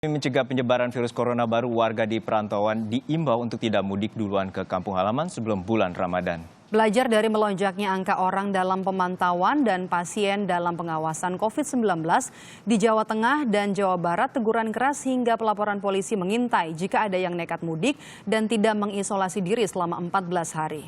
Mencegah penyebaran virus corona baru, warga di perantauan diimbau untuk tidak mudik duluan ke kampung halaman sebelum bulan Ramadan. Belajar dari melonjaknya angka orang dalam pemantauan dan pasien dalam pengawasan COVID-19 di Jawa Tengah dan Jawa Barat, teguran keras hingga pelaporan polisi mengintai jika ada yang nekat mudik dan tidak mengisolasi diri selama 14 hari.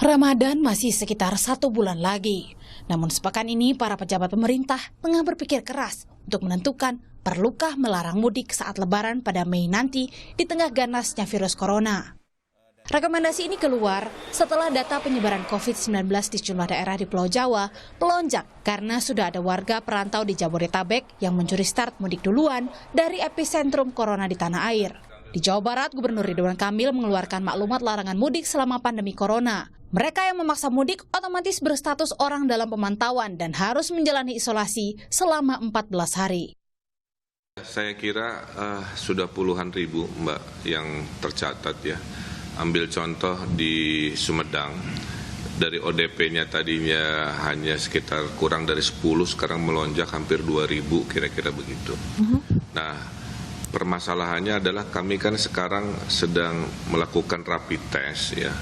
Ramadan masih sekitar 1 bulan lagi. Namun sepekan ini para pejabat pemerintah tengah berpikir keras untuk menentukan perlukah melarang mudik saat Lebaran pada Mei nanti di tengah ganasnya virus corona. Rekomendasi ini keluar setelah data penyebaran COVID-19 di sejumlah daerah di Pulau Jawa melonjak karena sudah ada warga perantau di Jabodetabek yang mencuri start mudik duluan dari epicentrum corona di tanah air. Di Jawa Barat, Gubernur Ridwan Kamil mengeluarkan maklumat larangan mudik selama pandemi corona. Mereka yang memaksa mudik otomatis berstatus orang dalam pemantauan dan harus menjalani isolasi selama 14 hari. Saya kira sudah puluhan ribu, Mbak, yang tercatat ya. Ambil contoh di Sumedang, dari ODP-nya tadinya hanya sekitar kurang dari 10, sekarang melonjak hampir 2.000, kira-kira begitu. Nah, permasalahannya adalah kami kan sekarang sedang melakukan rapid test ya.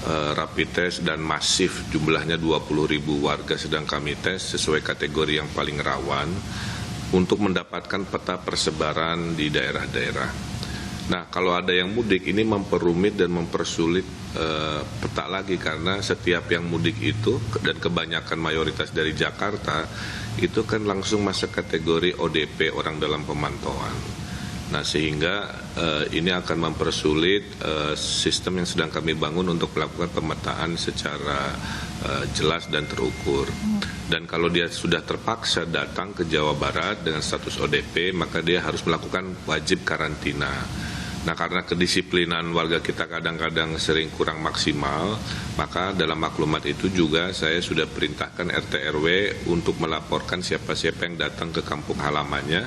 Rapid test dan masif, jumlahnya 20.000 warga sedang kami tes sesuai kategori yang paling rawan untuk mendapatkan peta persebaran di daerah-daerah. Nah, kalau ada yang mudik ini memperumit dan mempersulit peta lagi, karena setiap yang mudik itu dan kebanyakan mayoritas dari Jakarta itu kan langsung masuk kategori ODP, orang dalam pemantauan. Nah, sehingga ini akan mempersulit sistem yang sedang kami bangun untuk melakukan pemetaan secara jelas dan terukur. Dan kalau dia sudah terpaksa datang ke Jawa Barat dengan status ODP, maka dia harus melakukan wajib karantina. Nah, karena kedisiplinan warga kita kadang-kadang sering kurang maksimal, maka dalam maklumat itu juga saya sudah perintahkan RT RW untuk melaporkan siapa-siapa yang datang ke kampung halamannya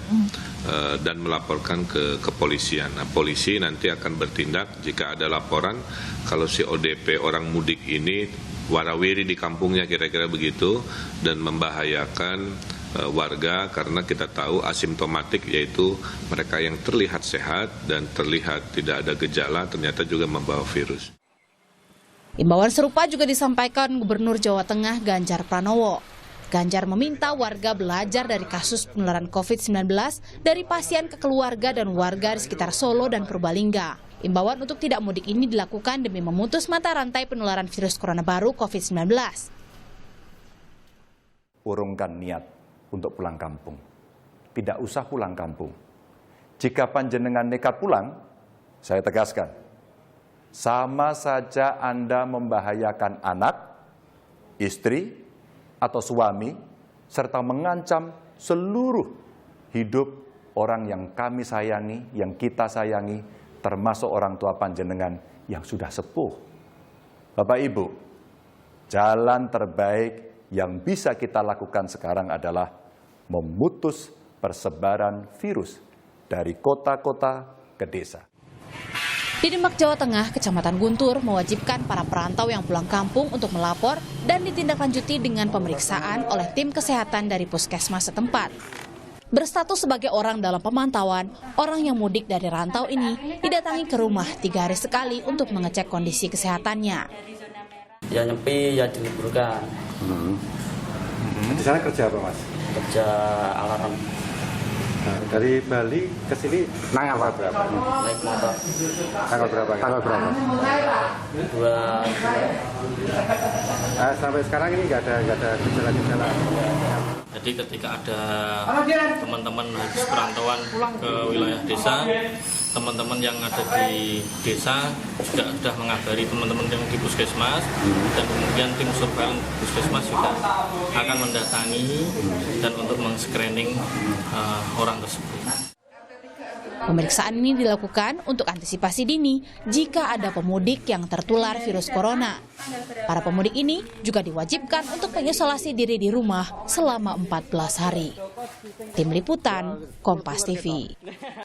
dan melaporkan ke kepolisian. Nah, polisi nanti akan bertindak jika ada laporan kalau si ODP orang mudik ini warawiri di kampungnya, kira-kira begitu, dan membahayakan warga, karena kita tahu asimptomatik, yaitu mereka yang terlihat sehat dan terlihat tidak ada gejala ternyata juga membawa virus. Imbauan serupa juga disampaikan Gubernur Jawa Tengah Ganjar Pranowo. Ganjar meminta warga belajar dari kasus penularan COVID-19 dari pasien ke keluarga dan warga di sekitar Solo dan Purbalingga. Imbauan untuk tidak mudik ini dilakukan demi memutus mata rantai penularan virus corona baru COVID-19. Urungkan niat untuk pulang kampung. Tidak usah pulang kampung. Jika panjenengan nekat pulang, saya tegaskan, sama saja Anda membahayakan anak, istri, atau suami, serta mengancam seluruh hidup orang yang kami sayangi, yang kita sayangi, termasuk orang tua panjenengan yang sudah sepuh. Bapak Ibu, jalan terbaik yang bisa kita lakukan sekarang adalah memutus persebaran virus dari kota-kota ke desa. Di Demak, Jawa Tengah, Kecamatan Guntur mewajibkan para perantau yang pulang kampung untuk melapor dan ditindaklanjuti dengan pemeriksaan oleh tim kesehatan dari puskesmas setempat. Berstatus sebagai orang dalam pemantauan, orang yang mudik dari rantau ini didatangi ke rumah 3 hari sekali untuk mengecek kondisi kesehatannya. Ya nyepi, ya diliburkan. Di sana kerja apa, Mas? Kerja alarm. Nah, dari Bali ke sini naik apa berapa? Naik motor. Tanggal berapa? Tanggal berapa? 2. Sampai sekarang ini nggak ada gejala-gejala. Jadi ketika ada teman-teman habis perantauan ke wilayah desa, teman-teman yang ada di desa juga sudah mengabari teman-teman yang di puskesmas, dan kemudian tim surveillance puskesmas juga akan mendatangi dan untuk men-screening orang tersebut. Pemeriksaan ini dilakukan untuk antisipasi dini jika ada pemudik yang tertular virus corona. Para pemudik ini juga diwajibkan untuk mengisolasi diri di rumah selama 14 hari. Tim Liputan, Kompas TV.